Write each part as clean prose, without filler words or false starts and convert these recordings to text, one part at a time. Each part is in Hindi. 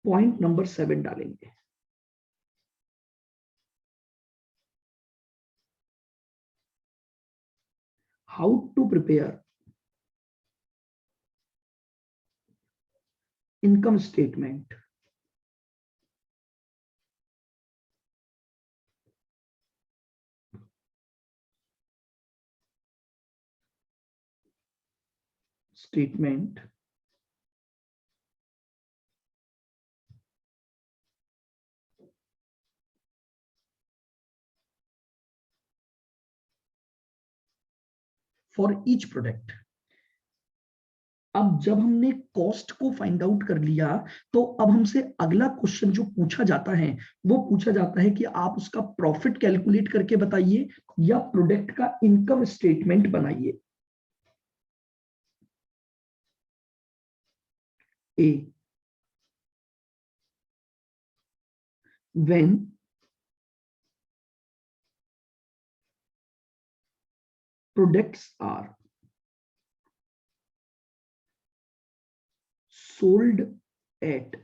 पॉइंट नंबर 7 डालेंगे। How to prepare income statement for each product. अब जब हमने कॉस्ट को फाइंड आउट कर लिया, तो अब हमसे अगला क्वेश्चन जो पूछा जाता है वो पूछा जाता है कि आप उसका प्रॉफिट कैलकुलेट करके बताइए या प्रोडक्ट का इनकम स्टेटमेंट बनाइए। A, when products are sold at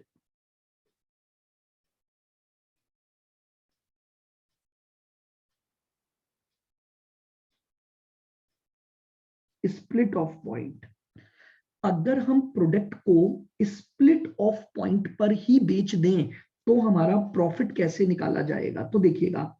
split off point. अगर हम प्रोडक्ट को स्प्लिट ऑफ पॉइंट पर ही बेच दें तो हमारा प्रॉफिट कैसे निकाला जाएगा? तो देखिएगा,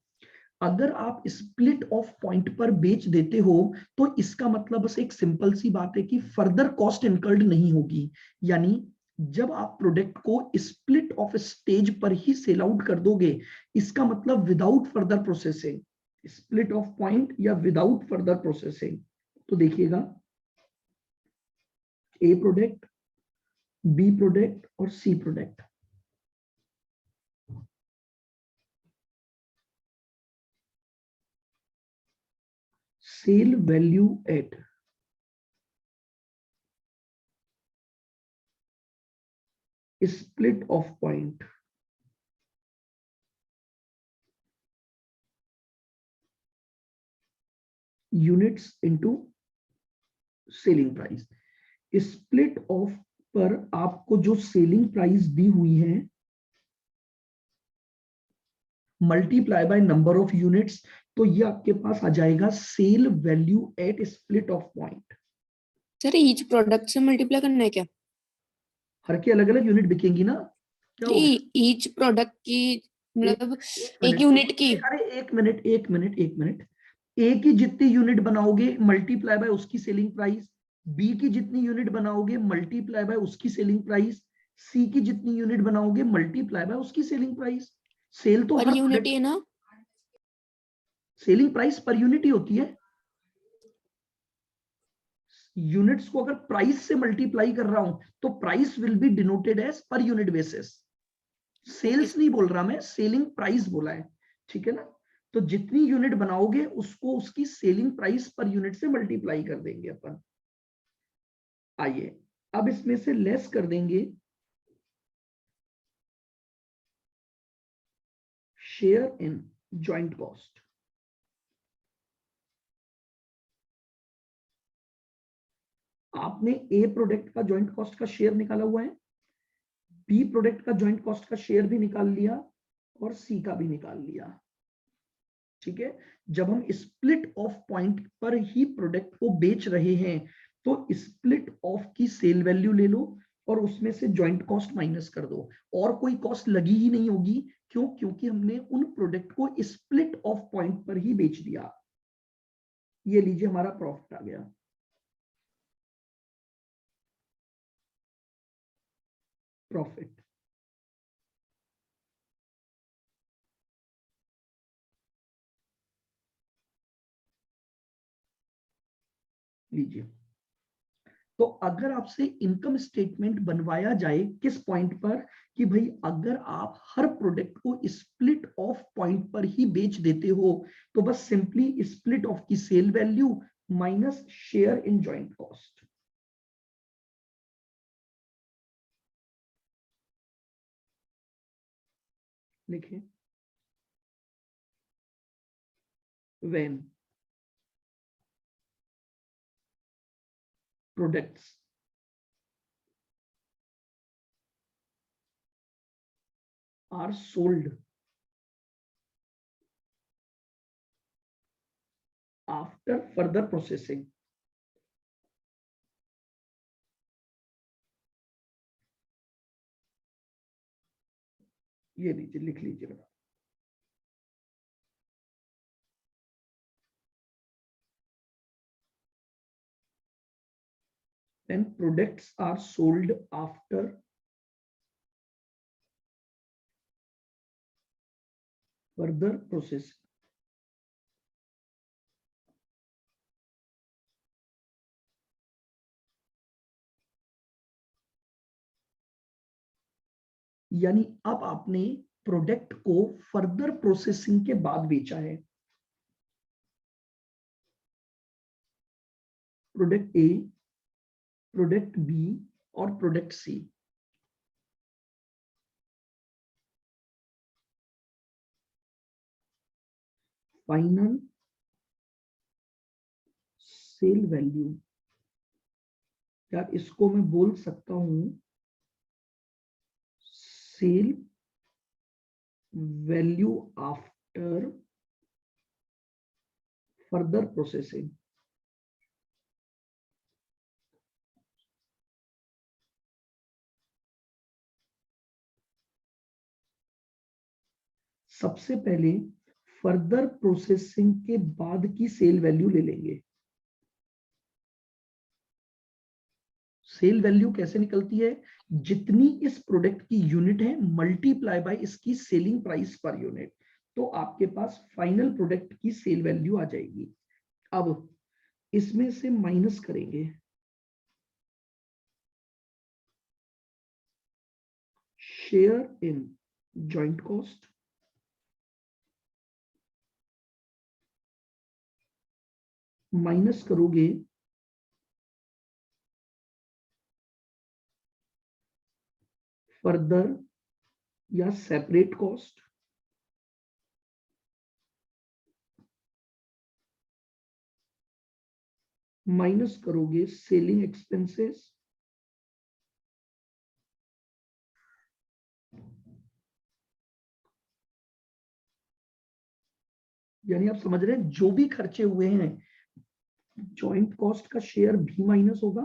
अगर आप स्प्लिट ऑफ पॉइंट पर बेच देते हो तो इसका मतलब बस एक सिंपल सी बात है कि फर्दर कॉस्ट इनकर्ड नहीं होगी। यानी जब आप प्रोडक्ट को स्प्लिट ऑफ स्टेज पर ही सेल आउट कर दोगे, इसका मतलब without further processing, split off point या विदाउट फर्दर प्रोसेसिंग। तो देखिएगा, ए प्रोडक्ट, बी प्रोडक्ट और C product. Sale value at split of point units into selling price. Split off पर आपको जो सेलिंग प्राइस दी हुई है multiply by number of units, तो ये आपके पास आ जाएगा sale value at split off point. Sir each product से मल्टीप्लाई करना है क्या? हर की अलग अलग यूनिट बिकेंगी ना, क्या हो गया? ईच प्रोडक्ट की मतलब एक एक मिनट, यूनिट की। अरे एक मिनट एक मिनट एक मिनट। ए की जितनी यूनिट बनाओगे मल्टीप्लाई बाय उसकी सेलिंग प्राइस, बी की जितनी यूनिट बनाओगे मल्टीप्लाई बाय उसकी सेलिंग प्राइस, सी की जितनी यूनिट बनाओगे मल्टीप्लाई बाय उसकी सेलिंग प्राइस। सेल तो पर हर यूनिट है ना? सेलिंग प्राइस पर यूनिट ही होती है। यूनिट्स को अगर प्राइस से मल्टीप्लाई कर रहा हूं तो price will be denoted as per unit basis. Sales नहीं बोल रहा मैं, सेलिंग प्राइस बोला है, ठीक है ना? तो जितनी यूनिट बनाओगे उसको उसकी सेलिंग प्राइस पर यूनिट से मल्टीप्लाई कर देंगे अपन। आइए अब इसमें से लेस कर देंगे शेयर इन जॉइंट कॉस्ट। आपने ए प्रोडक्ट का जॉइंट कॉस्ट का शेयर निकाला हुआ है, बी प्रोडक्ट का जॉइंट कॉस्ट का शेयर भी निकाल लिया और सी का भी निकाल लिया, ठीक है? जब हम स्प्लिट ऑफ पॉइंट पर ही प्रोडक्ट को बेच रहे हैं तो स्प्लिट ऑफ की सेल वैल्यू ले लो और उसमें से जॉइंट कॉस्ट माइनस कर दो, और कोई कॉस्ट लगी ही नहीं होगी। क्यों? क्योंकि हमने उन प्रोडक्ट को स्प्लिट ऑफ पॉइंट पर ही बेच दिया। ये लीजिए हमारा प्रॉफिट आ गया। प्रॉफिट लीजिए। तो अगर आपसे इनकम स्टेटमेंट बनवाया जाए किस पॉइंट पर, कि भाई अगर आप हर प्रोडक्ट को स्प्लिट ऑफ पॉइंट पर ही बेच देते हो तो बस सिंपली स्प्लिट ऑफ की sale value minus share in joint cost. लिखिए, when products are sold after further processing. ये लीजिए, लिख लीजिए बेटा। When products are sold after further processing, यानी अब आपने प्रोडक्ट को फर्दर प्रोसेसिंग के बाद बेचा है। प्रोडक्ट ए, प्रोडक्ट बी और product C. Final sale value, यार इसको मैं बोल सकता हूं sale value after further processing. सबसे पहले फर्दर प्रोसेसिंग के बाद की सेल वैल्यू ले लेंगे। सेल वैल्यू कैसे निकलती है? जितनी इस प्रोडक्ट की यूनिट है मल्टीप्लाई बाय इसकी सेलिंग प्राइस पर यूनिट, तो आपके पास फाइनल प्रोडक्ट की सेल वैल्यू आ जाएगी। अब इसमें से माइनस करेंगे share in joint cost, minus करोगे फर्दर या सेपरेट कॉस्ट, माइनस करोगे सेलिंग एक्सपेंसेस, यानी आप समझ रहे हैं जो भी खर्चे हुए हैं जॉइंट कॉस्ट का शेयर भी माइनस होगा,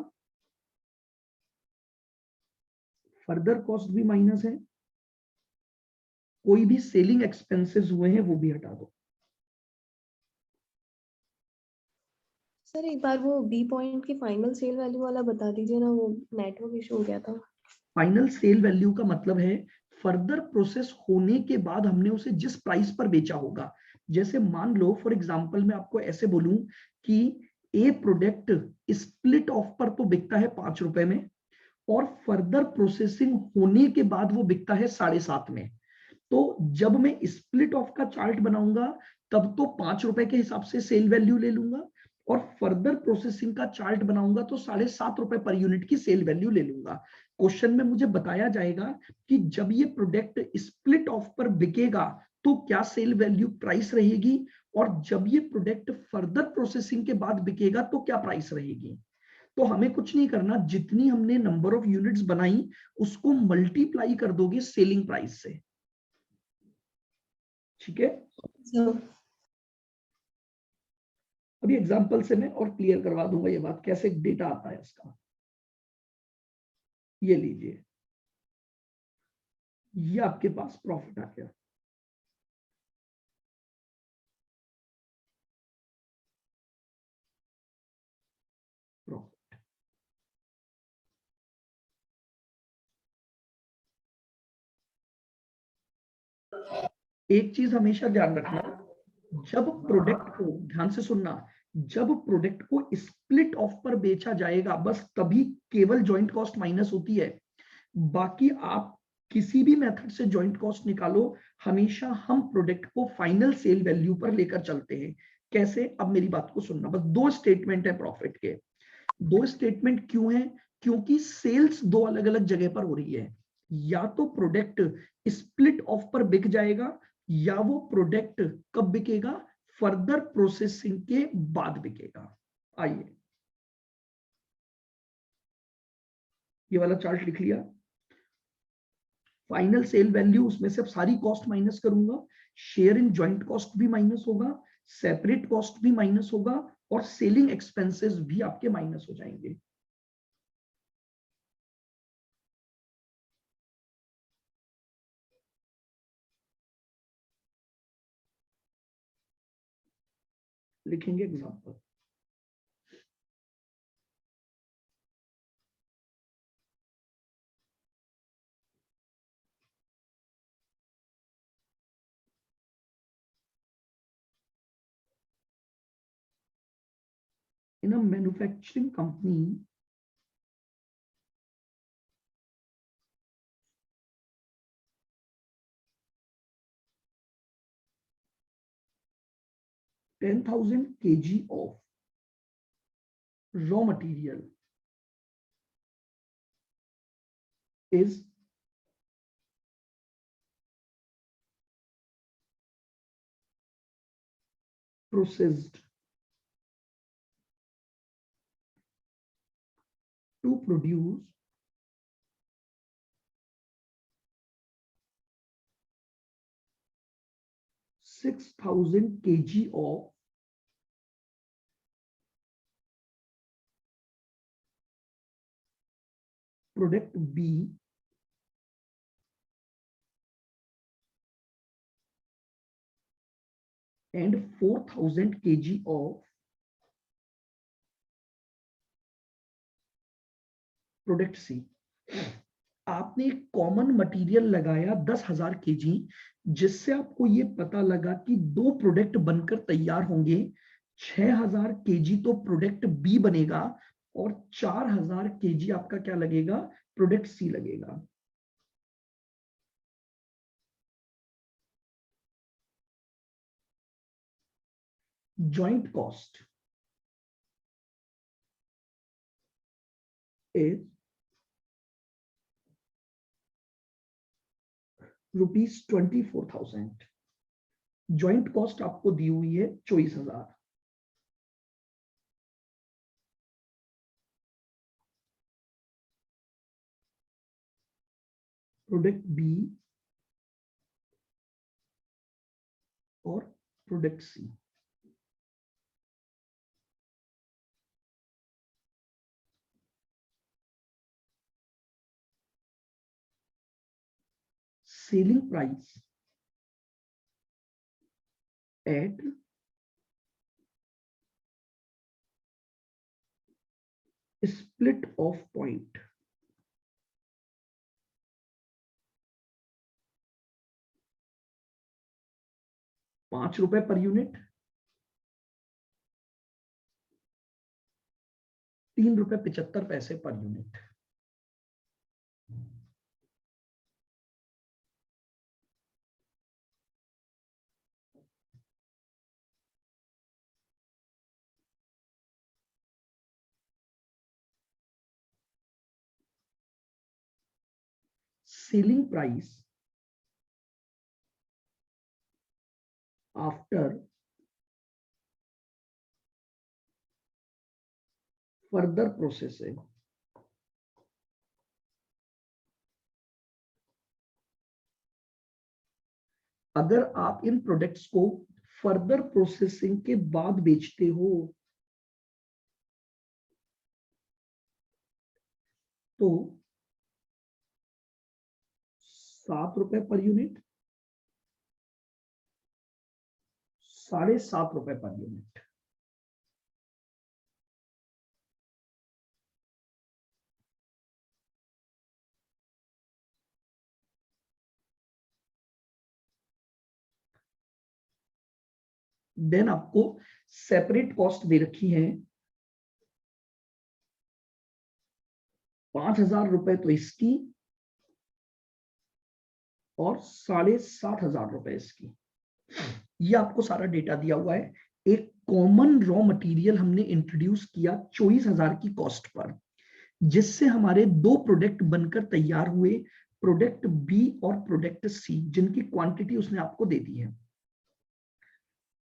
फर्दर कॉस्ट भी माइनस है, कोई भी सेलिंग एक्सपेंसेस हुए हैं वो भी हटा दो। सर एक बार वो बी पॉइंट की फाइनल सेल वैल्यू वाला बता दीजिए ना, वो नेटवर्क इशू हो गया था। फाइनल सेल वैल्यू का मतलब है फर्दर प्रोसेस होने के बाद हमने उसे जिस प्राइस पर बेचा होगा। जैसे मान लो फॉर एग्जांपल मैं आपको ऐसे बोलूं कि ए प्रोडक्ट स्प्लिट ऑफ पर तो बिकता है 5 रुपए में और फर्दर प्रोसेसिंग होने के बाद वो बिकता है 7.5 में। तो जब मैं स्प्लिट ऑफ का चार्ट बनाऊंगा तब तो 5 रुपए के हिसाब से सेल वैल्यू ले लूंगा और फर्दर प्रोसेसिंग का चार्ट बनाऊंगा तो 7.5 रुपए पर यूनिट की सेल वैल्यू ले लूंगा। क्वेश्चन में मुझे बताया जाएगा कि जब ये प्रोडक्ट स्प्लिट ऑफ पर बिकेगा तो क्या सेल वैल्यू प्राइस रहेगी और जब ये प्रोडक्ट फर्दर प्रोसेसिंग के बाद बिकेगा तो क्या प्राइस रहेगी। तो हमें कुछ नहीं करना, जितनी हमने नंबर ऑफ यूनिट्स बनाई उसको मल्टीप्लाई कर दोगे सेलिंग प्राइस से। ठीक है, अभी एग्जांपल से मैं और क्लियर करवा दूंगा ये बात कैसे डेटा आता है इसका। ये लीजिए, ये आपके पास प्रॉफिट आ गया। प्रॉफिट एक चीज हमेशा ध्यान रखना, जब प्रोडक्ट को ध्यान से सुनना, जब प्रोडक्ट को स्प्लिट ऑफ पर बेचा जाएगा बस तभी केवल जॉइंट कॉस्ट माइनस होती है। बाकी आप किसी भी मेथड से जॉइंट कॉस्ट निकालो, हमेशा हम प्रोडक्ट को फाइनल सेल वैल्यू पर लेकर चलते हैं। कैसे? अब मेरी बात को सुनना, बस 2 स्टेटमेंट है प्रॉफिट के। 2 स्टेटमेंट क्यों है? क्योंकि सेल्स 2 अलग अलग जगह पर हो रही है। या तो प्रोडक्ट स्प्लिट ऑफ पर बिक जाएगा या वो प्रोडक्ट कब बिकेगा? फर्दर प्रोसेसिंग के बाद बिकेगा। आइए ये वाला चार्ट लिख लिया। फाइनल सेल वैल्यू, उसमें से अब सारी कॉस्ट माइनस करूंगा, शेयर इन जॉइंट कॉस्ट भी माइनस होगा, सेपरेट कॉस्ट भी माइनस होगा, और सेलिंग एक्सपेंसेस भी आपके माइनस हो जाएंगे। लिखेंगे example. In a manufacturing company, $10,000 kg of raw material is processed to produce 6,000 kg of product B and 4,000 kg of product C. आपने एक कॉमन मटेरियल लगाया 10,000 kg, जिससे आपको ये पता लगा कि दो प्रोडक्ट बनकर तैयार होंगे। 6,000 kg तो प्रोडक्ट बी बनेगा और 4,000 kg आपका क्या लगेगा, प्रोडक्ट सी लगेगा। Joint cost is ₹24,000। Joint cost आपको दी हुई है 24,000। प्रोडक्ट बी और product C. Selling price at split off point ₹5 per unit, ₹3.75 per unit. Selling price after further processing अगर आप इन प्रोडक्ट्स को फर्दर प्रोसेसिंग के बाद बेचते हो तो ₹7 पर यूनिट, ₹7.5 पर यूनिट। देन आपको सेपरेट कॉस्ट दे रखी है ₹5,000 तो इसकी और ₹7,500 इसकी। ये आपको सारा डेटा दिया हुआ है। एक कॉमन रॉ मटेरियल हमने इंट्रोड्यूस किया 24,000 की कॉस्ट पर, जिससे हमारे दो प्रोडक्ट बनकर तैयार हुए, प्रोडक्ट बी और प्रोडक्ट सी, जिनकी क्वांटिटी उसने आपको दे दी है।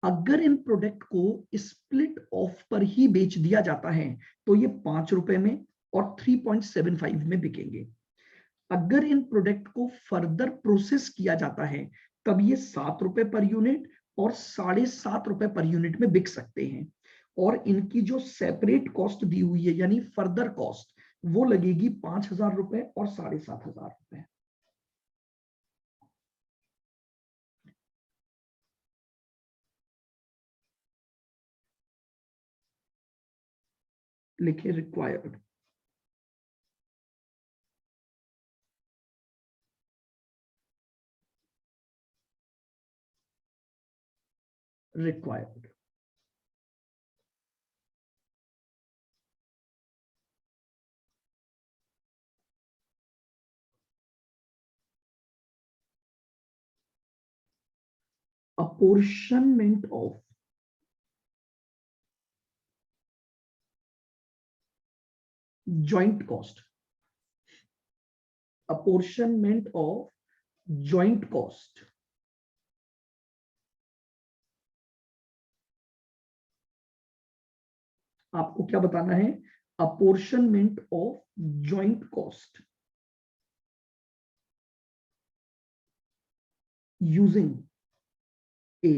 अगर इन प्रोडक्ट को स्प्लिट ऑफ पर ही बेच दिया जाता है तो ये ₹5 में और 3.75 में बिकेंगे। अगर इन प्रोडक्ट को फर्दर प्रोसेस किया जाता है तब ये 7 रुपए पर यूनिट और 7.5 रुपए पर यूनिट में बिक सकते हैं, और इनकी जो सेपरेट कॉस्ट दी हुई है यानी फर्दर कॉस्ट वो लगेगी 5,000 रुपए और 7,500 रुपए। लिखे required, required. apportionment of joint cost, apportionment of joint cost, आपको क्या बताना है? apportionment of joint cost using a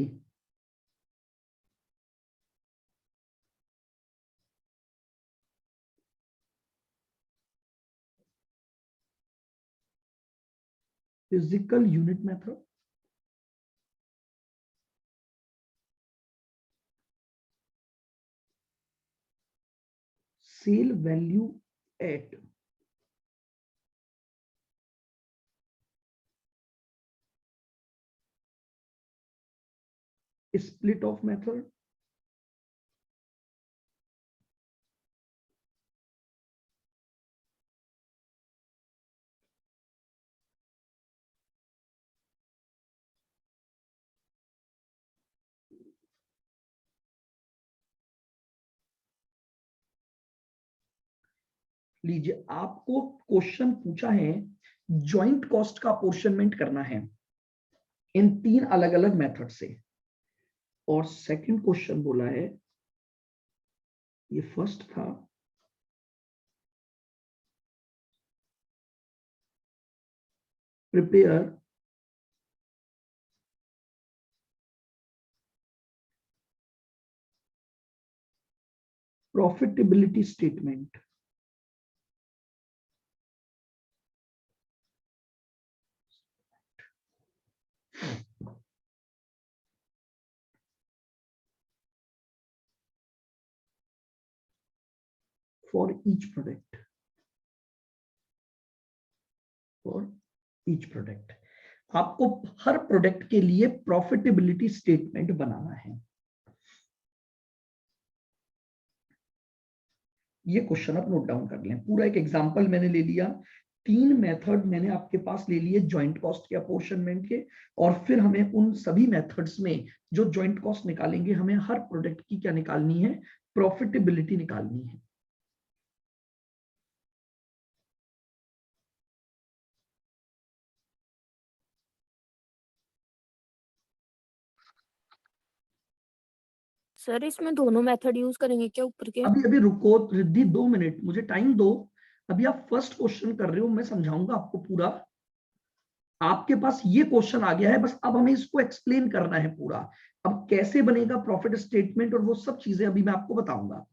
physical unit method, sale value at split of method, लीजिए आपको क्वेश्चन पूछा है जॉइंट कॉस्ट का अपोर्शनमेंट करना है इन 3 अलग अलग मेथड से, और सेकंड क्वेश्चन बोला है, ये फर्स्ट था, prepare profitability statement for each product, for each product. आपको हर प्रोडक्ट के लिए प्रॉफिटेबिलिटी स्टेटमेंट बनाना है। ये क्वेश्चन आप नोट डाउन कर लें, पूरा एक एग्जांपल मैंने ले लिया, 3 मेथड मैंने आपके पास ले लिए जॉइंट कॉस्ट के अपोर्शनमेंट के, और फिर हमें उन सभी मेथड्स में जो जॉइंट कॉस्ट निकालेंगे हमें हर प्रोडक्ट की क्या निकालनी है? प्रॉफिटेबिलिटी निकालनी है। सर इसमें दोनों मेथड यूज करेंगे क्या ऊपर के? अभी अभी रुको रिद्धि, 2 मिनट मुझे टाइम दो। अभी आप फर्स्ट क्वेश्चन कर रहे हो, मैं समझाऊंगा आपको पूरा। आपके पास ये क्वेश्चन आ गया है, बस अब हमें इसको एक्सप्लेन करना है पूरा। अब कैसे बनेगा प्रॉफिट स्टेटमेंट और वो सब चीजें अभी मैं आपको बताऊंगा,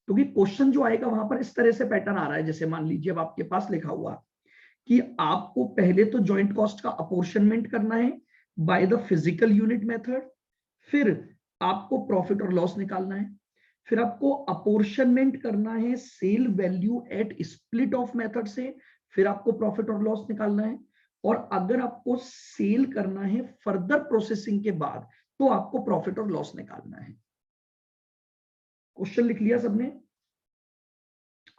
क्योंकि क्वेश्चन जो आएगा वहां पर इस तरह से पैटर्न आ रहा है। जैसे मान लीजिए अब आपके पास लिखा हुआ कि आपको पहले तो जॉइंट कॉस्ट का अपोर्शनमेंट करना है by the physical unit method, फिर आपको प्रॉफिट और लॉस निकालना है, फिर आपको अपोर्शनमेंट करना है sale value at split off method से, फिर आपको प्रॉफिट और लॉस निकालना है, और अगर आपको सेल करना है फर्दर प्रोसेसिंग के बाद तो आपको प्रॉफिट और लॉस निकालना है। क्वेश्चन लिख लिया सबने?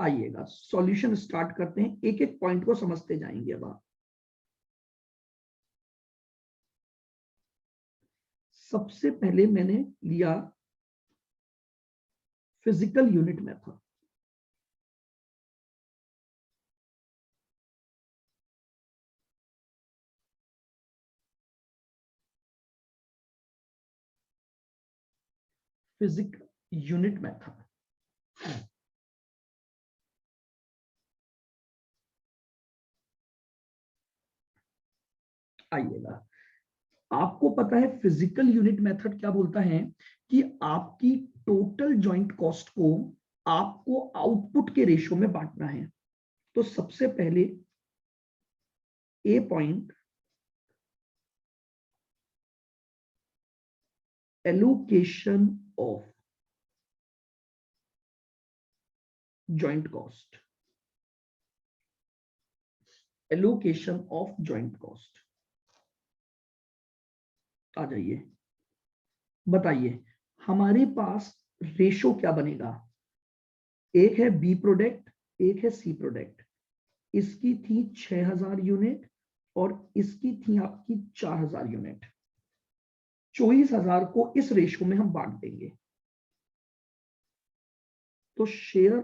आइएगा सॉल्यूशन स्टार्ट करते हैं, एक एक पॉइंट को समझते जाएंगे। अब आप सबसे पहले मैंने लिया physical unit method. Physical unit method आइएगा, आपको पता है फिजिकल यूनिट मेथड क्या बोलता है कि आपकी टोटल जॉइंट कॉस्ट को आपको आउटपुट के रेशो में बांटना है। तो सबसे पहले A point allocation of joint cost, allocation of joint cost. आ जाइए, बताइए हमारे पास रेशो क्या बनेगा। एक है बी प्रोडक्ट, एक है सी प्रोडक्ट। इसकी थी 6000 यूनिट और इसकी थी आपकी 4000 यूनिट। 24000 को इस रेशो में हम बांट देंगे। तो share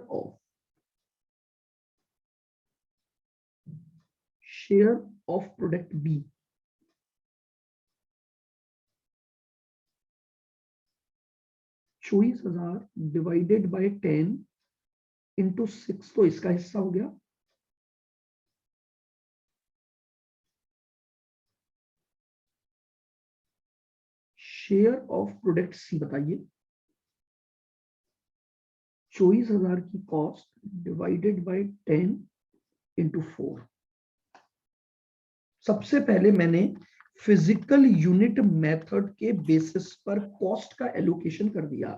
of product B, divided by 10 into 6, तो इसका हिस्सा हो गया। शेयर ऑफ प्रोडक्ट सी बताइए, 24000 की कॉस्ट डिवाइडेड बाय 10 इंटू 4। सबसे पहले मैंने फिजिकल यूनिट मेथड के बेसिस पर कॉस्ट का एलोकेशन कर दिया।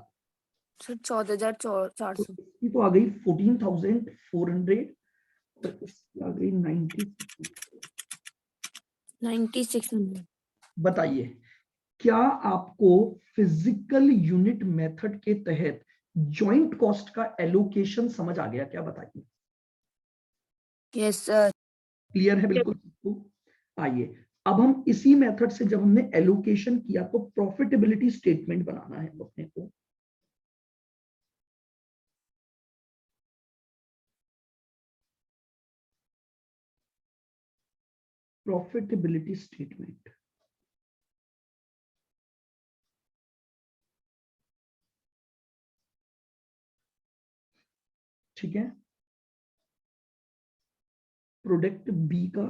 सर 14,400। इसकी तो आ गई 14,400 और इसकी आ गई 9600। बताइए क्या आपको फिजिकल यूनिट मेथड के तहत जॉइंट कॉस्ट का एलोकेशन समझ आ गया क्या? बताइए। Yes sir. क्लियर है बिल्कुल? आइए अब हम इसी मेथड से जब हमने एलोकेशन किया तो प्रॉफिटेबिलिटी स्टेटमेंट बनाना है अपने को। प्रॉफिटेबिलिटी स्टेटमेंट, ठीक है। प्रोडक्ट बी का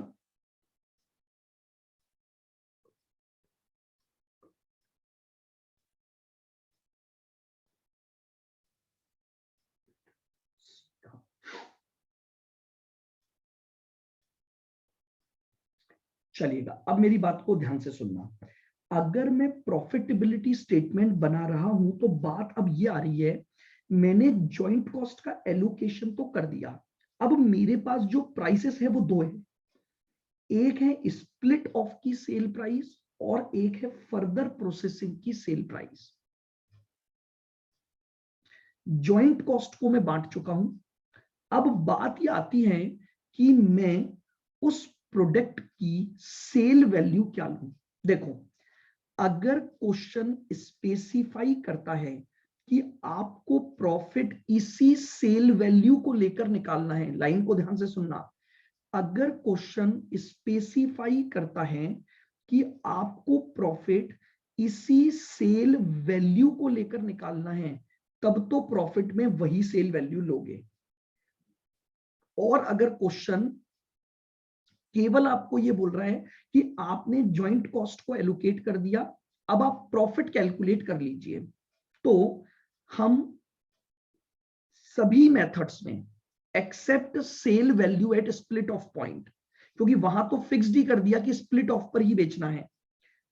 चलिएगा, अब मेरी बात को ध्यान से सुनना। अगर मैं प्रॉफिटेबिलिटी स्टेटमेंट बना रहा हूं तो बात अब ये आ रही है, मैंने जॉइंट कॉस्ट का एलोकेशन तो कर दिया। अब मेरे पास जो प्राइसेस है वो दो है, एक है स्प्लिट ऑफ की सेल प्राइस और एक है फर्दर प्रोसेसिंग की सेल प्राइस। जॉइंट कॉस्ट को मैं बांट चुका हूं। अब बात ये आती है कि मैं उस प्रोडक्ट की सेल वैल्यू क्या लूं। देखो, अगर क्वेश्चन स्पेसिफाई करता है कि आपको प्रॉफिट इसी सेल वैल्यू को लेकर निकालना है, लाइन को ध्यान से सुनना। अगर क्वेश्चन स्पेसिफाई करता है कि आपको प्रॉफिट इसी सेल वैल्यू को लेकर निकालना है, तब तो प्रॉफिट में वही सेल वैल्यू लोगे। और अगर क्वेश्चन केवल आपको ये बोल रहा है कि आपने जॉइंट कॉस्ट को एलोकेट कर दिया, अब आप प्रॉफिट कैलकुलेट कर लीजिए, तो हम सभी मेथड्स में except sale value at split off point, क्योंकि वहां तो फिक्स्ड ही कर दिया कि स्प्लिट ऑफ पर ही बेचना है।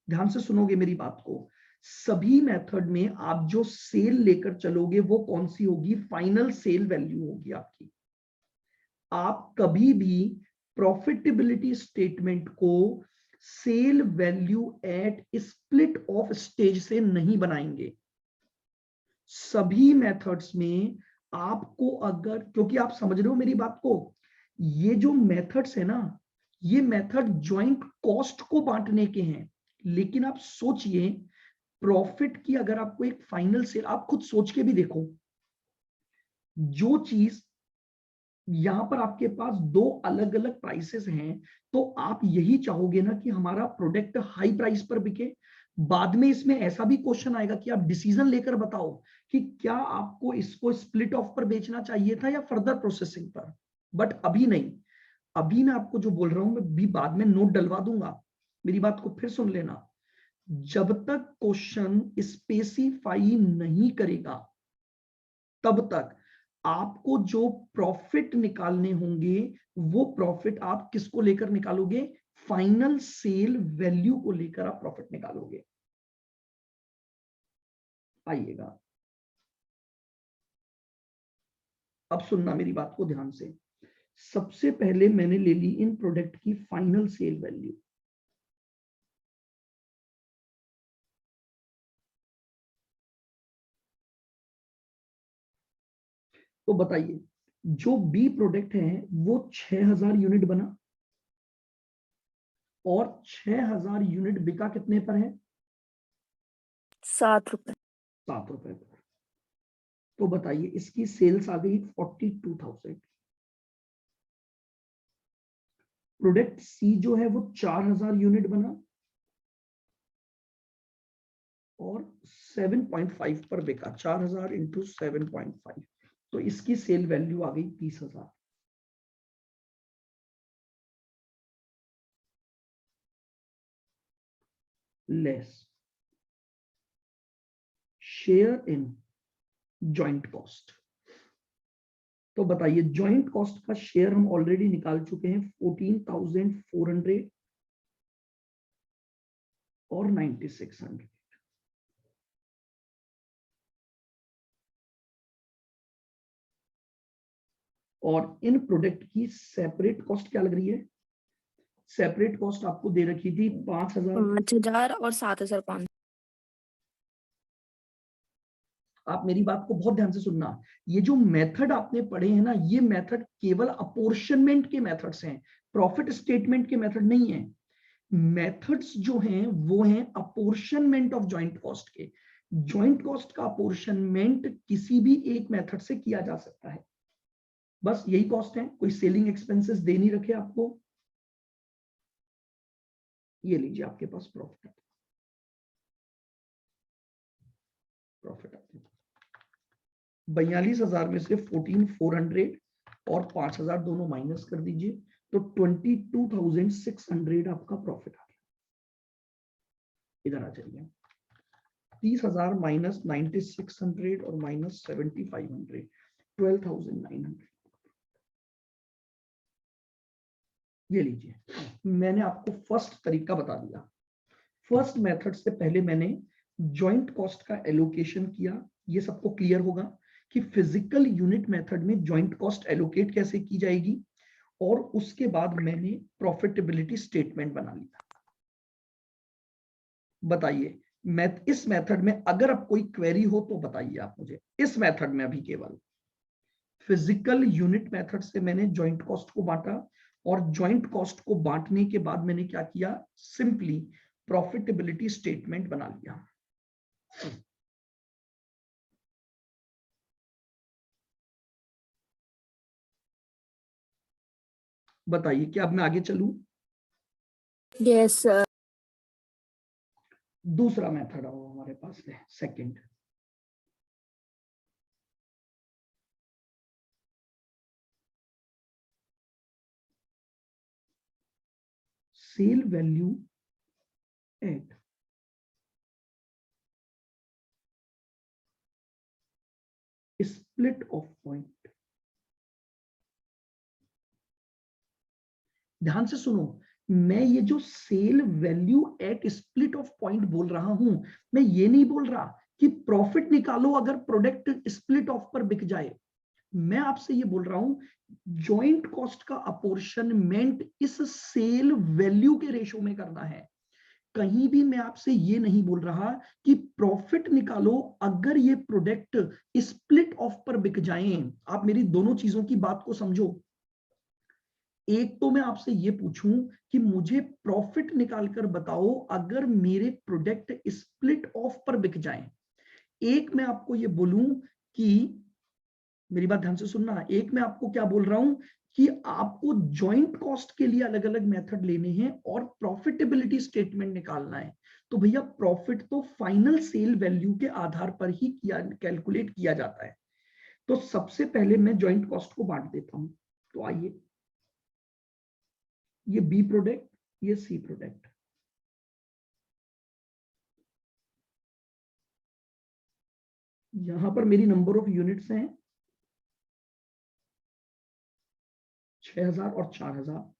ध्यान से सुनोगे मेरी बात को। सभी मेथड में आप जो सेल लेकर चलोगे वो कौन सी होगी? फाइनल सेल वैल्यू होगी आपकी। आप कभी भी प्रॉफिटेबिलिटी स्टेटमेंट को sale value at split off stage से नहीं बनाएंगे। सभी मेथड्स में आपको, अगर, क्योंकि आप समझ रहे हो मेरी बात को, ये जो मेथड्स है ना, ये मेथड जॉइंट कॉस्ट को बांटने के हैं। लेकिन आप सोचिए, प्रॉफिट की अगर आपको एक फाइनल सेल, आप खुद सोच के भी देखो, जो चीज यहां पर आपके पास दो अलग अलग प्राइसेस हैं, तो आप यही चाहोगे ना कि हमारा प्रोडक्ट हाई प्राइस पर बिके। बाद में इसमें ऐसा भी क्वेश्चन आएगा कि आप डिसीजन लेकर बताओ कि क्या आपको इसको स्प्लिट ऑफ पर बेचना चाहिए था या फर्दर प्रोसेसिंग पर। बट अभी नहीं, अभी मैं आपको जो बोल रहा हूं मैं भी बाद में नोट डलवा दूंगा। मेरी बात को फिर सुन लेना, जब तक क्वेश्चन स्पेसिफाई नहीं करेगा तब तक आपको जो प्रॉफिट निकालने होंगे वो प्रॉफिट आप किसको लेकर निकालोगे, फाइनल सेल वैल्यू को लेकर आप प्रॉफिट निकालोगे। आइएगा, अब सुनना मेरी बात को ध्यान से। सबसे पहले मैंने ले ली इन प्रोडक्ट की फाइनल सेल वैल्यू। तो बताइए, जो बी प्रोडक्ट है वो 6000 यूनिट बना और 6000 यूनिट बिका कितने पर है, 7 रुपए। 7 रुपए पर। तो बताइए इसकी सेल्स आ गई 42,000। प्रोडक्ट सी जो है वो 4000 यूनिट बना और 7.5 पर बिका, 4000 इंटू 7.5, तो इसकी सेल वैल्यू आ गई 30,000। Less share in joint cost. तो बताइए जॉइंट कॉस्ट का शेयर हम ऑलरेडी निकाल चुके हैं, 14,400 और 9,600। और इन प्रोडक्ट की सेपरेट कॉस्ट क्या लग रही है, सेपरेट कॉस्ट आपको दे रखी थी 5,000। 5,000 और 7,500। आप मेरी बात को बहुत ध्यान से सुनना, ये जो मेथड आपने पढ़े हैं ना, ये मेथड केवल अपोर्शनमेंट के मेथड्स हैं, प्रॉफिट स्टेटमेंट के मेथड नहीं है। मेथड्स जो हैं वो हैं अपोर्शनमेंट ऑफ जॉइंट कॉस्ट के। जॉइंट कॉस्ट का अपोर्शनमेंट किसी भी एक मेथड से किया जा सकता है, बस यही कॉस्ट है। कोई सेलिंग एक्सपेंसेस दे नहीं रखे आपको। ये लीजिए आपके पास प्रॉफिट, प्रॉफिट 42,000 में से 14,400 और 5,000 दोनों माइनस कर दीजिए, तो 22,600 आपका प्रॉफिट आ गया। इधर आ जाइए, 30,000 माइनस 9,600 और माइनस 7,500, 12,900। ये लीजिए, मैंने आपको फर्स्ट तरीका बता दिया। फर्स्ट मेथड से पहले मैंने जॉइंट कॉस्ट का एलोकेशन किया। ये सबको क्लियर होगा कि फिजिकल यूनिट मेथड में जॉइंट कॉस्ट एलोकेट कैसे की जाएगी, और उसके बाद मैंने प्रॉफिटेबिलिटी स्टेटमेंट बना लिया। बताइए इस मेथड में अगर अब कोई क्वेरी हो तो बताइए आप मुझे। इस मेथड में अभी केवल फिजिकल यूनिट मेथड से मैंने जॉइंट कॉस्ट को बांटा, और जॉइंट कॉस्ट को बांटने के बाद मैंने क्या किया, सिंपली प्रॉफिटेबिलिटी स्टेटमेंट बना लिया। बताइए क्या अब मैं आगे चलूं। Yes sir. दूसरा मेथड आओ हमारे पास है, second. Sale value at split off point. ध्यान से सुनो, मैं ये जो sale value at split off point बोल रहा हूं, मैं ये नहीं बोल रहा कि प्रॉफिट निकालो अगर प्रोडक्ट स्प्लिट ऑफ पर बिक जाए। मैं आपसे ये बोल रहा हूं जॉइंट कॉस्ट का अपोर्शनमेंट इस सेल वैल्यू के रेशो में करना है। कहीं भी मैं आपसे ये नहीं बोल रहा कि प्रॉफिट निकालो अगर ये प्रोडक्ट स्प्लिट ऑफ पर बिक जाएं। आप मेरी दोनों चीजों की बात को समझो। एक तो मैं आपसे ये पूछूं कि मुझे प्रॉफिट निकालकर बताओ अगर मेरे प्रोडक्ट स्प्लिट ऑफ पर बिक जाएं। एक मैं आपको ये बोलूं कि, मेरी बात ध्यान से सुनना, एक मैं आपको क्या बोल रहा हूं कि आपको जॉइंट कॉस्ट के लिए अलग अलग मेथड लेने हैं और प्रॉफिटेबिलिटी स्टेटमेंट निकालना है। तो भैया प्रॉफिट तो फाइनल सेल वैल्यू के आधार पर ही कैलकुलेट किया जाता है। तो सबसे पहले मैं जॉइंट कॉस्ट को बांट देता हूं। तो आइए, ये बी प्रोडक्ट, ये सी प्रोडक्ट, यहां पर मेरी नंबर ऑफ यूनिट्स हैं 6000 और 4000।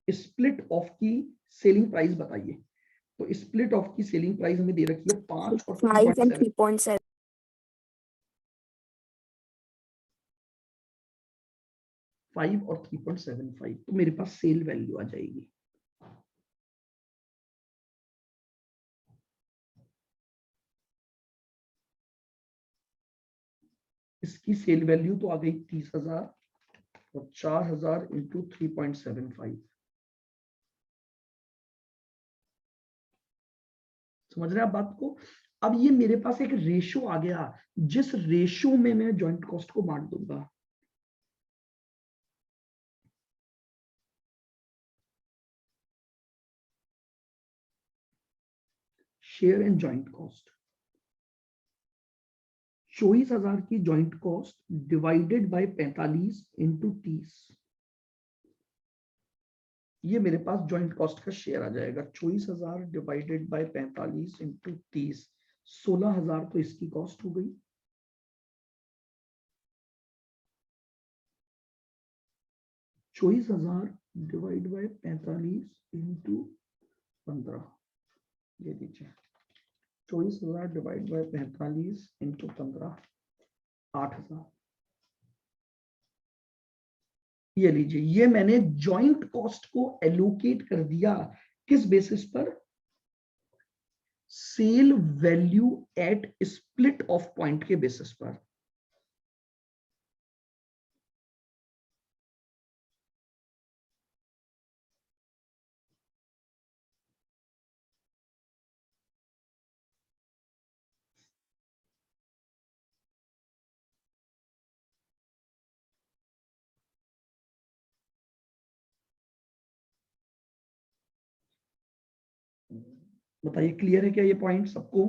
स्प्लिट ऑफ की सेलिंग प्राइस बताइए। तो स्प्लिट ऑफ की सेलिंग प्राइस हमें दे रखी है 5 और 5 and 3.7। 3.7. 5 और 3.75, तो मेरे पास सेल वैल्यू आ जाएगी। इसकी सेल वैल्यू तो आ गई 30,000 और 4,000 इंटू 3.75। समझ रहे हैं आप बात को? अब ये मेरे पास एक रेशो आ गया, जिस रेशो में मैं जॉइंट कॉस्ट को बांट दूंगा। शेयर एंड जॉइंट कॉस्ट, 24,000 की joint cost divided by 45 into 30, ये मेरे पास जॉइंट कॉस्ट का शेयर आ जाएगा। 24,000 डिवाइडेड बाय 45 इंटू 30, 16,000 तो इसकी कॉस्ट हो गई। 24,000 डिवाइड बाय 45 इंटू 15, ये दीजिए 24,000 डिवाइड बाय 45 इंटू 15, 8,000। ये लीजिए, ये मैंने जॉइंट कॉस्ट को एलोकेट कर दिया किस बेसिस पर? Sale value at split off point के बेसिस पर। बताइए क्लियर है क्या ये पॉइंट सबको?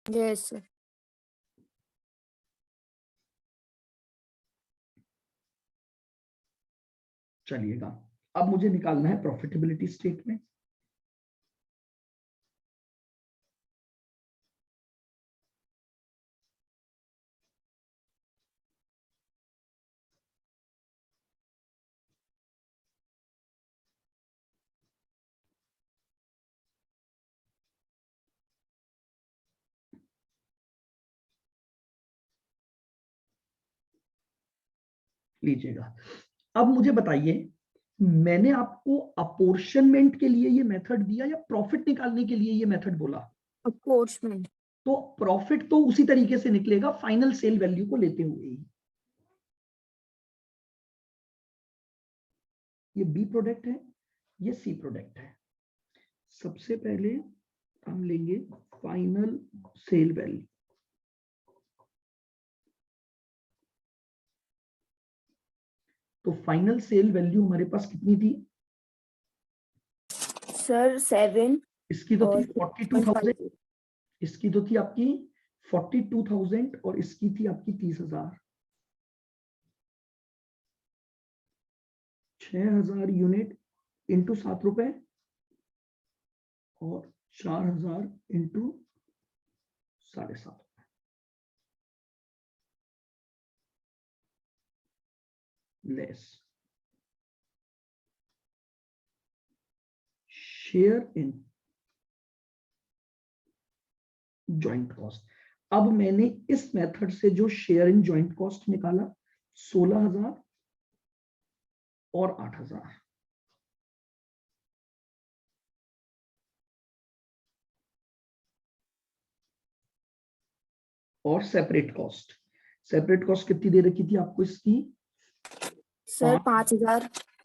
Yes, sir. चलिएगा, अब मुझे निकालना है प्रॉफिटेबिलिटी स्टेटमेंट। लीजिएगा, अब मुझे बताइए, मैंने आपको अपोर्शनमेंट के लिए ये मेथड दिया या प्रॉफिट निकालने के लिए ये मेथड बोला? Apportionment. तो प्रॉफिट तो उसी तरीके से निकलेगा, फाइनल सेल वैल्यू को लेते हुए ही। ये बी प्रोडक्ट है, ये सी प्रोडक्ट है। सबसे पहले हम लेंगे फाइनल सेल वैल्यू। तो फाइनल सेल वैल्यू हमारे पास कितनी थी? Sir, 7 इसकी तो थी और 42,000, 5. इसकी तो थी आपकी 42,000 और इसकी थी आपकी 30,000। 6,000 यूनिट इंटू 7 रुपए और 4,000 into 7.5 less share in joint cost. अब मैंने इस मेथड से जो शेयर इन जॉइंट कॉस्ट निकाला 16,000 और 8,000। और सेपरेट कॉस्ट कितनी दे रखी थी आपको इसकी? Sir, 5,000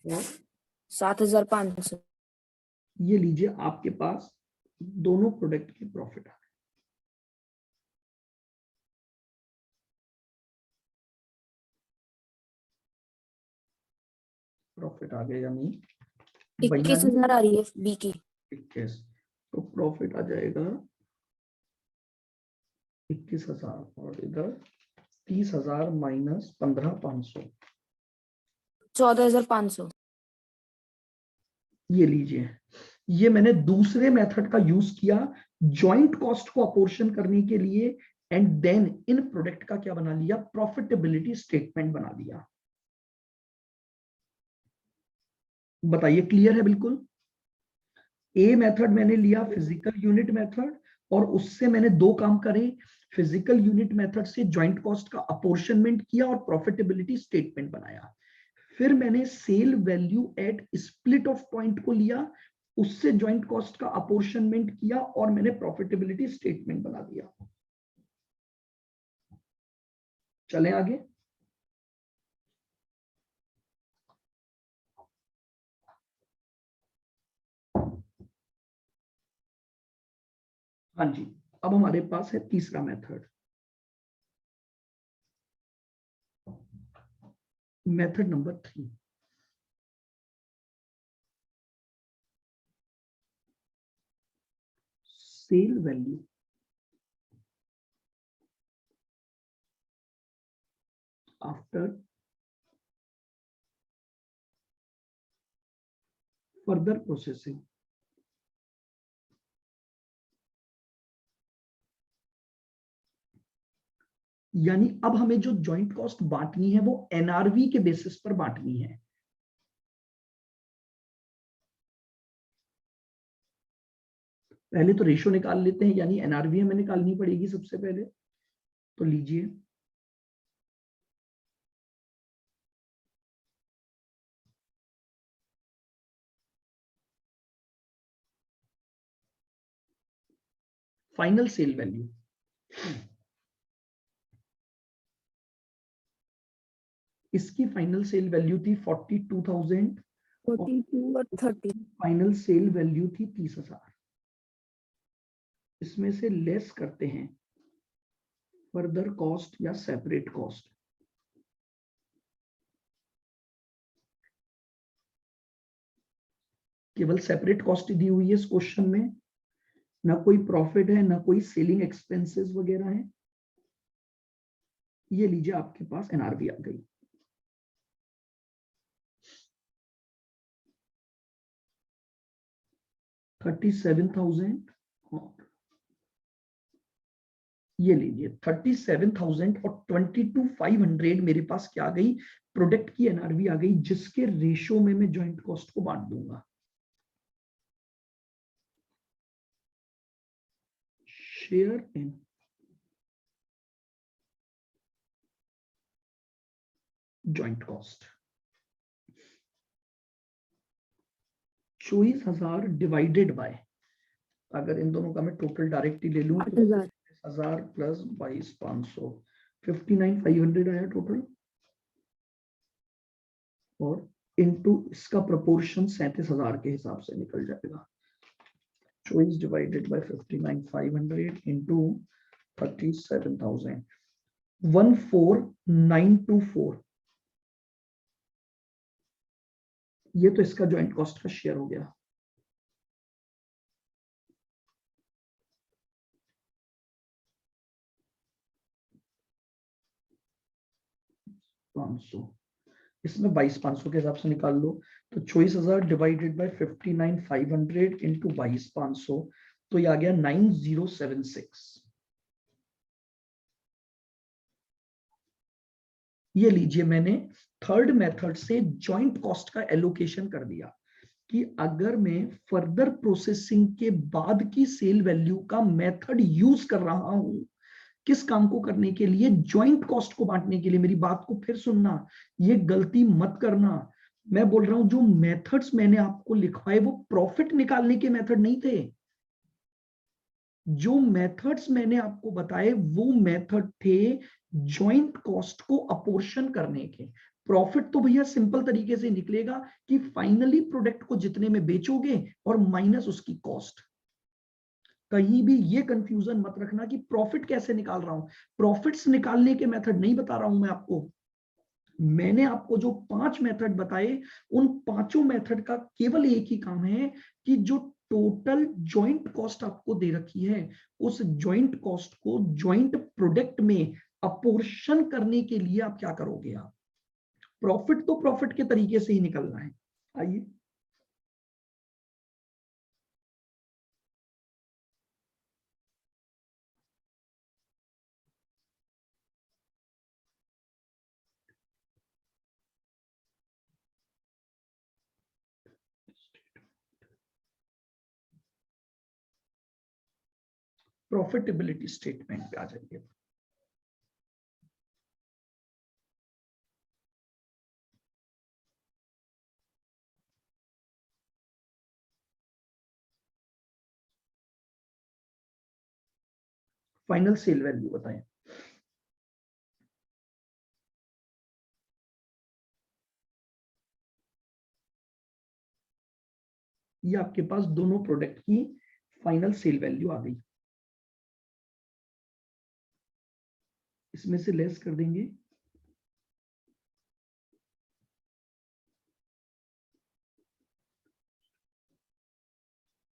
और 7,500. ये लीजिए, आपके पास दोनों प्रोडक्ट के प्रॉफिट आ गए। प्रॉफिट आ गए यानी 21,000 आ रही है बी की. 21, तो प्रॉफिट आ जाएगा 21,000 और इधर 30,000 माइनस 15,500, 14,500. ये लीजिए, ये मैंने दूसरे मेथड का यूज किया जॉइंट कॉस्ट को अपोर्शन करने के लिए, एंड देन इन प्रोडक्ट का क्या बना लिया, प्रॉफिटेबिलिटी स्टेटमेंट बना दिया। बताइए क्लियर है बिल्कुल। ए मेथड मैंने लिया फिजिकल यूनिट मेथड, और उससे मैंने दो काम करे। फिजिकल यूनिट मेथड से जॉइंट कॉस्ट का अपोर्शनमेंट किया और प्रॉफिटेबिलिटी स्टेटमेंट बनाया। फिर मैंने sale value at split off point को लिया, उससे जॉइंट कॉस्ट का अपोर्शनमेंट किया और मैंने प्रॉफिटेबिलिटी स्टेटमेंट बना दिया। चलें आगे। हाँ जी, अब हमारे पास है तीसरा method, method number 3। Sale value after further processing. यानी अब हमें जो जॉइंट कॉस्ट बांटनी है वो एनआरवी के बेसिस पर बांटनी है। पहले तो रेशो निकाल लेते हैं, यानी एनआरवी हमें निकालनी पड़ेगी सबसे पहले। तो लीजिए, फाइनल सेल वैल्यू, इसकी फाइनल सेल वैल्यू थी 42,000 42 और 30। फाइनल सेल वैल्यू थी 30,000। इसमें से लेस करते हैं फर्दर कॉस्ट या सेपरेट कॉस्ट। केवल सेपरेट कॉस्ट दी हुई है इस क्वेश्चन में, ना कोई प्रॉफिट है, ना कोई सेलिंग एक्सपेंसेस वगैरह है। ये लीजिए, आपके पास एनआरवी आ गई। ये लीजिए 37,000 और 22,500 मेरे पास क्या आ गई, प्रोडक्ट की एनआरवी आ गई, जिसके रेशो में मैं जॉइंट कॉस्ट को बांट दूंगा। Share in joint cost 24,000 divided by, अगर इन दोनों का मैं टोटल डायरेक्टली ले लूं तो 8,000। 1000 प्लस 22,500 59,500 आया टोटल, और इनटू इसका प्रोपोर्शन 37,000 के हिसाब से निकल जाएगा। 24 डिवाइडेड बाय 59,500 इनटू 37,000, 14,924। ये तो इसका जॉइंट कॉस्ट का शेयर हो गया। इसमें 22,500 के हिसाब से निकाल लो, तो 24,000 डिवाइडेड बाय 59,500 इंटू 22,500, तो ये आ गया 9076। ये लीजिए, मैंने थर्ड मेथड से जॉइंट कॉस्ट का एलोकेशन कर दिया कि अगर मैं फर्दर प्रोसेसिंग के बाद की सेल वैल्यू का मेथड यूज कर रहा हूं, किस काम को करने के लिए, जॉइंट कॉस्ट को बांटने के लिए। मेरी बात को फिर सुनना, ये गलती मत करना। मैं बोल रहा हूं जो मेथड्स मैंने आपको लिखवाए वो प्रॉफिट निकालने के मेथड नहीं थे। जो मेथड्स मैंने आपको बताए वो मेथड थे जॉइंट कॉस्ट को अपोर्शन करने के। प्रॉफिट तो भैया सिंपल तरीके से निकलेगा कि फाइनली प्रोडक्ट को जितने में बेचोगे और माइनस उसकी कॉस्ट। कहीं भी ये कंफ्यूजन मत रखना कि प्रॉफिट कैसे निकाल रहा हूं। प्रॉफिट्स निकालने के मेथड नहीं बता रहा हूं मैं आपको। मैंने आपको जो 5 मेथड बताए, उन पांचों मेथड का केवल एक ही काम है कि जो टोटल जॉइंट कॉस्ट आपको दे रखी है, उस जॉइंट कॉस्ट को जॉइंट प्रोडक्ट में अपोर्शन करने के लिए आप क्या करोगे। आप प्रॉफिट तो प्रॉफिट के तरीके से ही निकलना है। आइए प्रॉफिटेबिलिटी स्टेटमेंट पे आ जाइए। फाइनल सेल वैल्यू बताएं। ये आपके पास दोनों प्रोडक्ट की फाइनल सेल वैल्यू आ गई। इसमें से लेस कर देंगे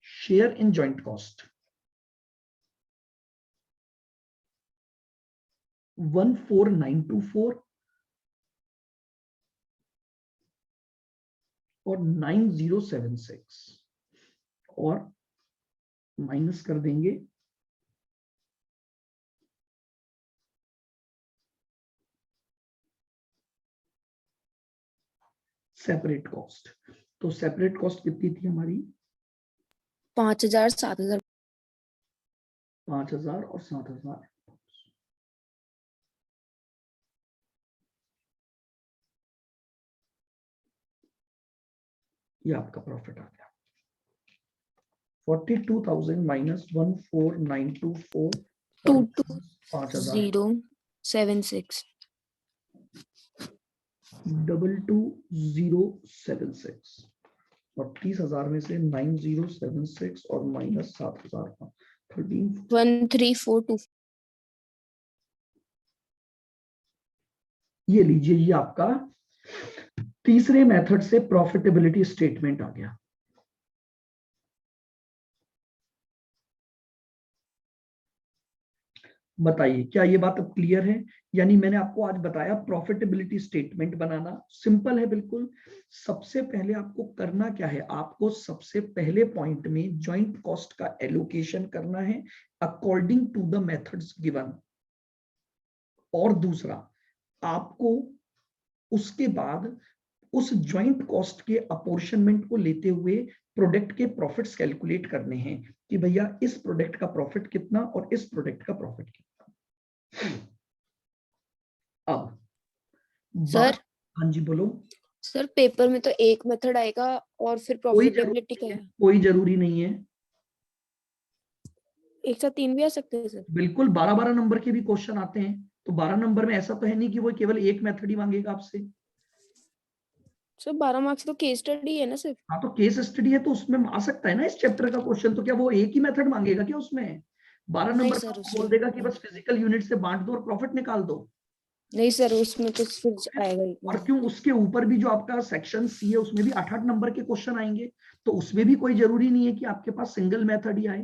शेयर इन जॉइंट कॉस्ट 14924 और 9076 और माइनस कर देंगे सेपरेट कॉस्ट। तो सेपरेट कॉस्ट कितनी थी हमारी? 5000 7000 5000 और 7000। ये आपका प्रॉफिट आ गया 42,000 माइनस 14924 5000 22076 22076 और 30,000 में से 9076 और माइनस 7000 का 13। 13424 ये लीजिए, ये आपका तीसरे मेथड से प्रॉफिटेबिलिटी स्टेटमेंट आ गया। बताइए क्या ये बात अब क्लियर है? यानी मैंने आपको आज बताया प्रॉफिटेबिलिटी स्टेटमेंट बनाना सिंपल है बिल्कुल। सबसे पहले आपको करना क्या है, आपको सबसे पहले पॉइंट में जॉइंट कॉस्ट का एलोकेशन करना है according to the methods given. और दूसरा, आपको उसके बाद उस जॉइंट कॉस्ट के अपॉर्शनमेंट को लेते हुए प्रोडक्ट के प्रॉफिट्स कैलकुलेट करने हैं कि भैया इस प्रोडक्ट का प्रॉफिट कितना और इस प्रोडक्ट का प्रॉफिट कितना। अब सर, हाँ जी बोलो। सर पेपर में तो एक मेथड आएगा और फिर प्रॉफिटेबिलिटी का है। कोई जरूरी नहीं है, एक साथ 3 भी आ सकते हैं सर? बिल्कुल 12-12 नंबर के भी क्वेश्चन आते हैं। तो 12 नंबर में ऐसा तो है नहीं कि वो केवल एक मेथड ही मांगेगा आपसे। सर 12 मार्क्स तो केस स्टडी है ना सर? हाँ तो केस स्टडी है तो उसमें आ सकता है ना इस चैप्टर का क्वेश्चन। तो क्या वो एक ही मेथड मांगेगा क्या उसमें? 12 नहीं नंबर सर, का उसमें बोल देगा कि बस फिजिकल यूनिट से बांट दो और प्रॉफिट निकाल दो। नहीं सर, उसमें तो फिर आएगा ही। और क्यों, उसके ऊपर भी जो आपका सेक्शन सी है उसमें भी 8-8 नंबर के क्वेश्चन आएंगे। तो उसमें भी कोई जरूरी नहीं है कि आपके पास सिंगल मेथड ही आए।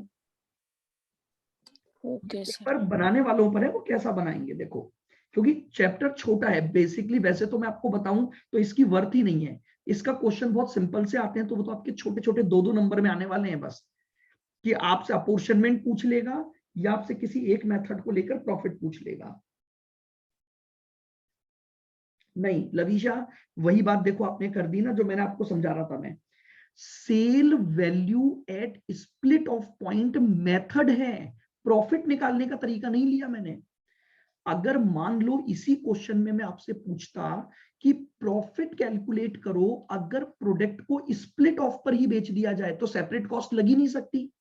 Okay sir. पर बनाने वालों पर है वो कैसा बनाएंगे। देखो क्योंकि चैप्टर छोटा है बेसिकली, वैसे तो मैं आपको बताऊं तो इसकी वर्थ ही नहीं है। इसका क्वेश्चन बहुत सिंपल से आते हैं, तो वो तो आपके छोटे छोटे 2-2 नंबर में आने वाले हैं बस, कि आपसे अपॉर्शनमेंट पूछ लेगा या आपसे किसी एक मेथड को लेकर प्रॉफिट पूछ लेगा। नहीं लवीशा, वही बात देखो आपने कर दी ना जो मैंने आपको समझा रहा था। मैं sale value at split off point method है, प्रॉफिट निकालने का तरीका नहीं लिया मैंने। अगर मान लो इसी क्वेश्चन में मैं आपसे पूछता कि प्रॉफिट कैलकुलेट करो अगर प्रोडक्ट को स्प्लिट ऑफ पर ही बेच दिया जाए, तो सेपरेट कॉस्ट लगी नहीं सकती।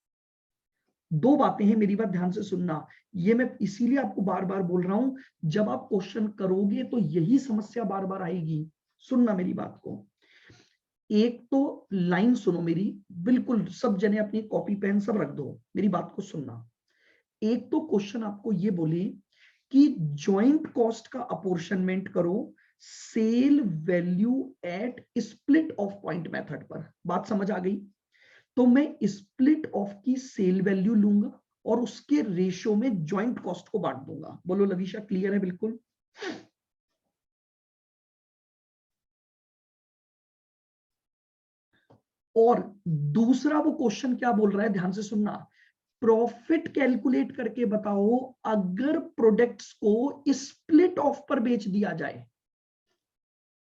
दो बातें हैं, मेरी बात ध्यान से सुनना। ये मैं इसीलिए आपको बार बार बोल रहा हूं, जब आप क्वेश्चन करोगे तो यही समस्या बार बार आएगी। सुनना मेरी बात को। एक तो लाइन सुनो मेरी, बिल्कुल सब जने अपनी कॉपी पेन सब रख दो, मेरी बात को सुनना। एक तो क्वेश्चन आपको ये बोले कि जॉइंट कॉस्ट का अपॉर्शनमेंट करो sale value at split off point method पर। बात समझ आ गई? तो मैं स्प्लिट ऑफ की सेल वैल्यू लूंगा और उसके रेशियो में जॉइंट कॉस्ट को बांट दूंगा। बोलो लवीशा, क्लियर है बिल्कुल? और दूसरा वो क्वेश्चन क्या बोल रहा है, ध्यान से सुनना। प्रॉफिट कैलकुलेट करके बताओ अगर प्रोडक्ट्स को स्प्लिट ऑफ पर बेच दिया जाए।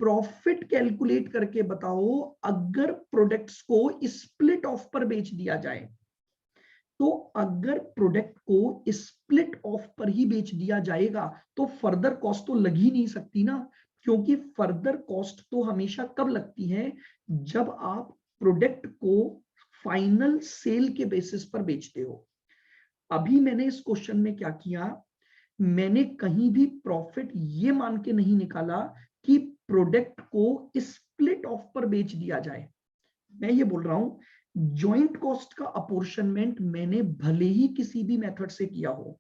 प्रॉफिट कैलकुलेट करके बताओ अगर प्रोडक्ट्स को स्प्लिट ऑफ पर बेच दिया जाए। तो अगर प्रोडक्ट को स्प्लिट ऑफ पर ही बेच दिया जाएगा तो फर्दर कॉस्ट तो लग ही नहीं सकती ना, क्योंकि फर्दर कॉस्ट तो हमेशा कब लगती है, जब आप प्रोडक्ट को फाइनल सेल के बेसिस पर बेचते हो। अभी मैंने इस क्वेश्चन में क्या किया, मैंने कहीं भी प्रॉफिट ये मान के नहीं निकाला कि प्रोडक्ट को स्प्लिट ऑफ पर बेच दिया जाए। मैं ये बोल रहा हूं जॉइंट कॉस्ट का अपोर्शनमेंट मैंने भले ही किसी भी मेथड से किया हो,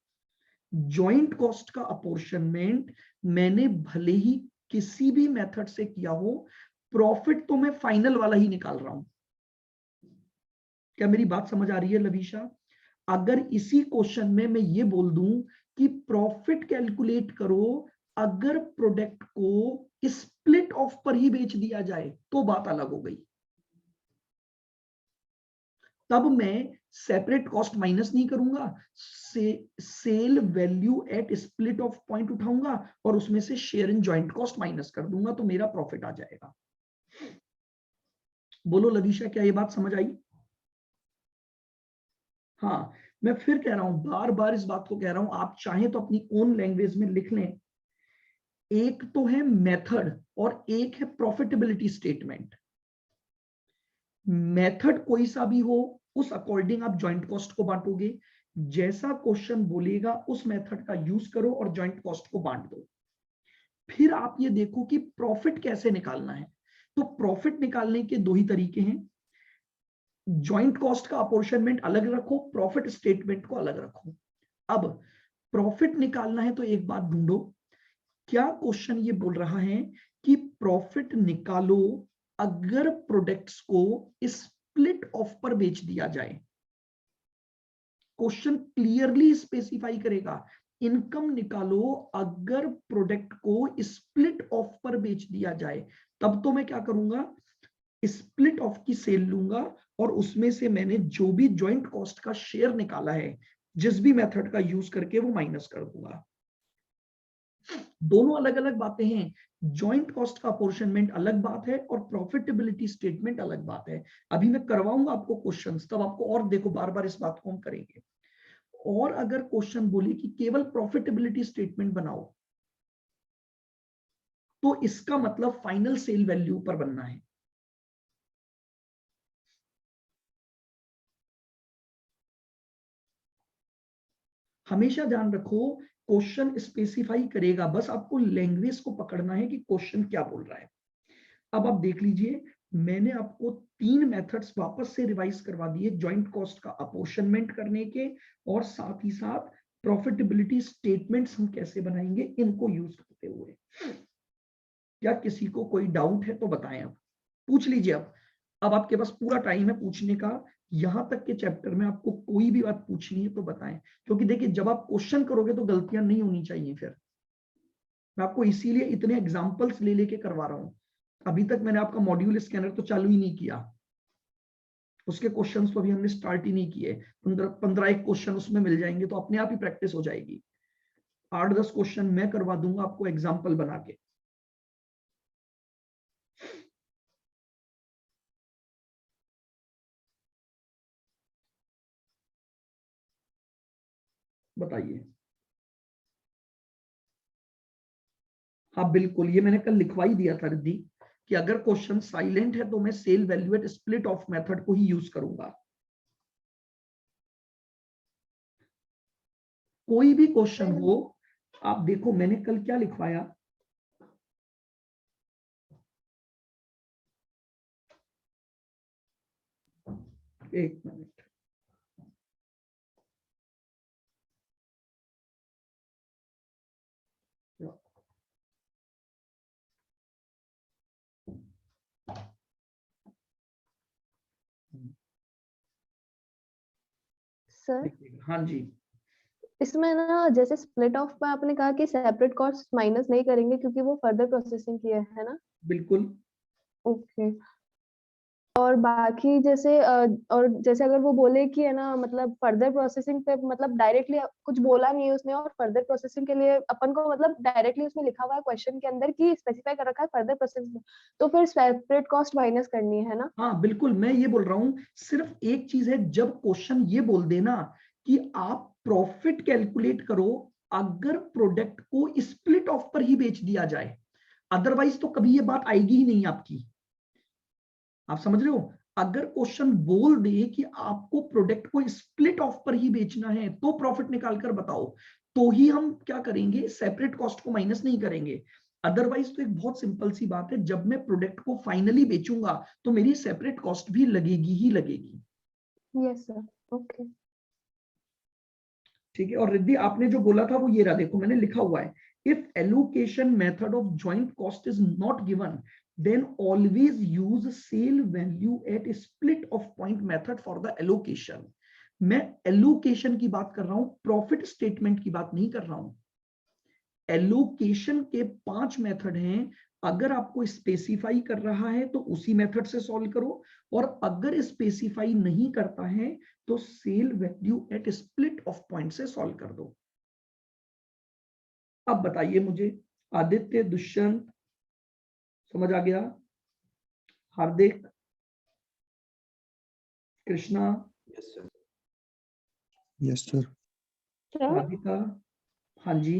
जॉइंट कॉस्ट का अपोर्शनमेंट मैंने भले ही किसी भी मेथड से किया हो, प्रॉफिट तो मैं फाइनल वाला ही निकाल रहा हूं। क्या मेरी बात समझ आ रही है लवीशा? अगर इसी क्वेश्चन में मैं ये बोल दूं कि प्रॉफिट कैलकुलेट करो अगर प्रोडक्ट को स्प्लिट ऑफ पर ही बेच दिया जाए, तो बात अलग हो गई। तब मैं सेपरेट कॉस्ट माइनस नहीं करूंगा, sale value at split off point उठाऊंगा और उसमें से share in joint cost minus कर दूंगा, तो मेरा प्रॉफिट आ जाएगा। बोलो लवीशा, क्या ये बात समझ आई? हाँ, मैं फिर कह रहा हूं, बार बार इस बात को कह रहा हूं, आप चाहें तो अपनी ओन लैंग्वेज में लिख लें। एक तो है मेथड और एक है प्रॉफिटेबिलिटी स्टेटमेंट। मेथड कोई सा भी हो, उस अकॉर्डिंग आप जॉइंट कॉस्ट को बांटोगे। जैसा क्वेश्चन बोलेगा उस मेथड का यूज करो और जॉइंट कॉस्ट को बांट दो। फिर आप ये देखो कि प्रॉफिट कैसे निकालना है। तो प्रॉफिट निकालने के दो ही तरीके हैं, जॉइंट कॉस्ट का अपोर्शनमेंट अलग रखो, प्रॉफिट स्टेटमेंट को अलग रखो। अब प्रॉफिट निकालना है तो एक बात ढूंढो, क्या क्वेश्चन ये बोल रहा है कि प्रॉफिट निकालो अगर प्रोडक्ट्स को स्प्लिट ऑफ पर बेच दिया जाए। क्वेश्चन क्लियरली स्पेसिफाई करेगा, इनकम निकालो अगर प्रोडक्ट को स्प्लिट ऑफ पर बेच दिया जाए। तब तो मैं क्या करूंगा, स्प्लिट ऑफ की सेल लूंगा और उसमें से मैंने जो भी जॉइंट कॉस्ट का शेयर निकाला है जिस भी मेथड का यूज करके, वो माइनस कर दूंगा। दोनों अलग अलग बातें हैं, जॉइंट कॉस्ट का अपोर्शनमेंट अलग बात है और प्रॉफिटेबिलिटी स्टेटमेंट अलग बात है। अभी मैं करवाऊंगा आपको क्वेश्चंस, तब आपको और देखो बार बार इस बात को हम करेंगे। और अगर क्वेश्चन बोले कि केवल प्रॉफिटेबिलिटी स्टेटमेंट बनाओ, तो इसका मतलब फाइनल सेल वैल्यू पर बनना है। हमेशा ध्यान रखो, क्वेश्चन स्पेसिफाई करेगा, बस आपको लैंग्वेज को पकड़ना है कि क्वेश्चन क्या बोल रहा है। अब आप देख लीजिए, मैंने आपको 3 मेथड्स वापस से रिवाइज करवा दिए जॉइंट कॉस्ट का अपोर्शनमेंट करने के, और साथ ही साथ प्रॉफिटेबिलिटी स्टेटमेंट्स हम कैसे बनाएंगे इनको यूज करते हुए। क्या किसी को कोई डाउट है तो बताएं, आप पूछ लीजिए। अब आपके पास पूरा टाइम है पूछने का। यहां तक के चैप्टर में आपको कोई भी बात पूछनी है तो बताएं, क्योंकि देखिए जब आप क्वेश्चन करोगे तो गलतियां नहीं होनी चाहिए। फिर मैं आपको इसीलिए इतने एग्जांपल्स ले लेके करवा रहा हूं। अभी तक मैंने आपका मॉड्यूल स्कैनर तो चालू ही नहीं किया, उसके क्वेश्चंस तो अभी हमने स्टार्ट ही नहीं किए। 15 एक क्वेश्चन उसमें मिल जाएंगे तो अपने आप ही प्रैक्टिस हो जाएगी। 8-10 क्वेश्चन मैं करवा दूंगा आपको एग्जाम्पल बना के। बताइए। हाँ बिल्कुल, ये मैंने कल लिखवा ही दिया था रिद्धि, कि अगर क्वेश्चन साइलेंट है तो मैं sale value at split off method को ही यूज करूंगा। कोई भी क्वेश्चन हो, आप देखो मैंने कल क्या लिखवाया। एक मिनट, सर हाँ जी। इसमें ना जैसे स्प्लिट ऑफ में आपने कहा कि सेपरेट कॉस्ट माइनस नहीं करेंगे क्योंकि वो फर्दर प्रोसेसिंग की है ना? बिल्कुल। ओके। और बाकी जैसे और जैसे अगर वो बोले कि है ना मतलब फर्दर प्रोसेसिंग पे मतलब डायरेक्टली कुछ बोला नहीं है उसने, और फर्दर प्रोसेसिंग के लिए अपन को मतलब डायरेक्टली उसमें लिखा हुआ है क्वेश्चन के अंदर कि स्पेसिफाई कर रखा है फर्दर प्रोसेसिंग, तो फिर सेपरेट कॉस्ट माइनस करनी है ना। हाँ बिल्कुल, मैं ये बोल रहा हूँ, सिर्फ एक चीज है, जब क्वेश्चन ये बोल देना कि आप प्रॉफिट कैलकुलेट करो अगर प्रोडक्ट को स्प्लिट ऑफ पर ही बेच दिया जाए, अदरवाइज तो कभी ये बात आएगी ही नहीं आपकी। आप समझ रहे हो? अगर क्वेश्चन बोल दे कि आपको प्रोडक्ट को स्प्लिट ऑफ पर ही बेचना है तो प्रॉफिट निकाल कर बताओ, तो ही हम क्या करेंगे, सेपरेट कॉस्ट को माइनस नहीं करेंगे। अदरवाइज तो एक बहुत सिंपल सी बात है, जब मैं प्रोडक्ट को फाइनली बेचूंगा तो मेरी सेपरेट कॉस्ट भी लगेगी ही लगेगी। Yes sir, okay. ठीक है। और रिद्धि आपने जो बोला था वो ये रहा, देखो मैंने लिखा हुआ है, if allocation method of joint cost is not given then always use sale value at split of point method for the allocation। मैं एलोकेशन की बात कर रहा हूं, प्रॉफिट स्टेटमेंट की बात नहीं कर रहा हूं। एलोकेशन के 5 मेथड हैं, अगर आपको स्पेसिफाई कर रहा है तो उसी मेथड से सॉल्व करो, और अगर स्पेसिफाई नहीं करता है तो sale value at split off point से सॉल्व कर दो। अब बताइए मुझे, आदित्य, दुष्यंत, समझ आ गया? Hardik, Krishna, yes sir. Sir Radhika, हाँ जी,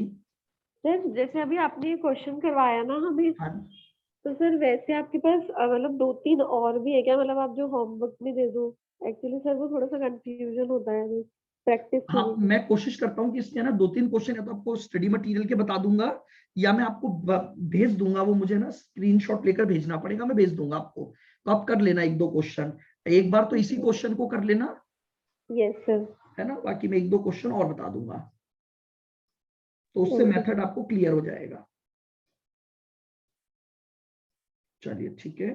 सर जैसे अभी आपने ये क्वेश्चन करवाया ना हमें, हाँ तो सर वैसे आपके पास मतलब 2-3 और भी है क्या, मतलब आप जो होमवर्क में दे दो? एक्चुअली सर वो थोड़ा सा कंफ्यूजन होता है प्रैक्टिस के हाँ, लिए। मैं कोशिश करता हूँ कि इसके ना 2-3 क्वेश्चन है तो आपको स्टडी मटेरियल के बता दूंगा, या मैं आपको भेज दूंगा, वो मुझे ना स्क्रीनशॉट लेकर भेजना पड़ेगा, मैं भेज दूंगा आपको, तो आप कर लेना 1-2 क्वेश्चन, एक बार तो इसी क्वेश्चन को कर लेना, यस सर। है ना, बाकी मैं 1-2 क्वेश्चन और बता दूंगा, तो उससे ओके मेथड आपको क्लियर हो जाएगा। चलिए ठीक है।